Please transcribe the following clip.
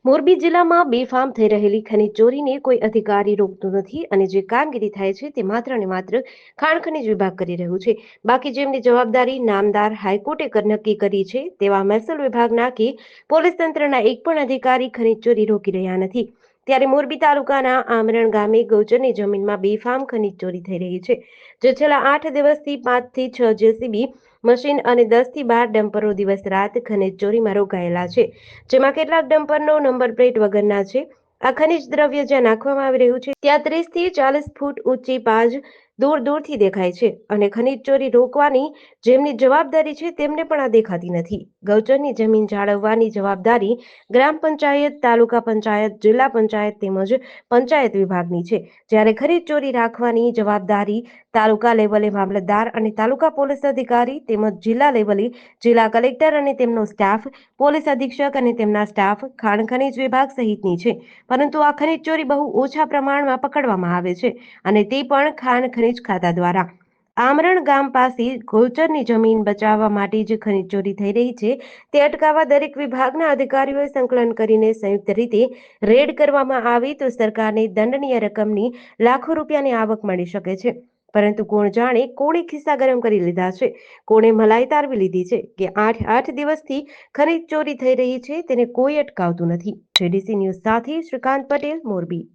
મોરબી જિલ્લામાં બેફામ થઈ રહેલી ખનીજ ચોરીને કોઈ અધિકારી રોકતું નથી અને જે કામગીરી થાય છે તે માત્ર ને માત્ર ખાણ ખનીજ વિભાગ કરી રહ્યું છે. બાકી જેમની જવાબદારી નામદાર હાઈકોર્ટે નક્કી કરી છે તેવા મહેસૂલ વિભાગના કે પોલીસ તંત્રના એક પણ અધિકારી ખનીજ ચોરી રોકી રહ્યા નથી. ત્યારે મોરબી તાલુકાના આમરણ ગામે ગૌચરની જમીનમાં બેફામ ખનીજ ચોરી થઈ રહી છે, જે છેલ્લા 8 દિવસથી 5 થી 6 જેસીબી મશીન અને 10 થી 12 ડમ્પરો દિવસ રાત ખનીજ ચોરીમાં રોકાયેલા છે, જેમાં કેટલાક ડમ્પરનો નંબર પ્લેટ વગરના છે. આ ખનીજ દ્રવ્ય જ્યાં નાખવામાં આવી રહ્યું છે ત્યાં 30 થી 40 ફૂટ ઊંચી પાજ દૂર દૂરથી દેખાય છે અને ખનીજ ચોરી રોકવાની જેમની જવાબદારી છે તેમને પણ આ દેખાતી નથી. ગૌચરની જમીન જાળવવાની જવાબદારી ગ્રામ પંચાયત, તાલુકા પંચાયત, જિલ્લા પંચાયત તેમજ પંચાયત વિભાગની છે, જ્યારે ખનીજ ચોરી રાખવાની જવાબદારી તાલુકા લેવલે મામલતદાર અને તાલુકા પોલીસ અધિકારી તેમજ જિલ્લા લેવલે જિલ્લા કલેક્ટર અને તેમનો સ્ટાફ, પોલીસ અધિક્ષક અને તેમના સ્ટાફ, ખાણ ખનીજ વિભાગ સહિતની છે. પરંતુ આ ખનીજ ચોરી બહુ ઓછા પ્રમાણમાં પકડવામાં આવે છે અને તે પણ ખાણ ખનીજ ખાતા દ્વારા. આમરણ ગામ પાસે ગૌચરની જમીન બચાવવા માટે જે ખનીજ ચોરી થઈ રહી છે તે અટકાવવા દરેક વિભાગના અધિકારીઓએ સંકલન કરીને સંયુક્ત રીતે રેડ કરવામાં આવે તો સરકારને દંડનીય રકમની લાખો રૂપિયાની આવક મળી શકે છે. પરંતુ કોણ જાણે કોણે ખિસ્સા ગરમ કરી લીધા છે, કોણે મલાઈ તારવી લીધી છે કે 8 દિવસથી ખનીજ ચોરી થઈ રહી છે તેને કોઈ અટકાવતું નથી. જેડીસી ન્યૂઝ સાથે શ્રીકાંત પટેલ, મોરબી.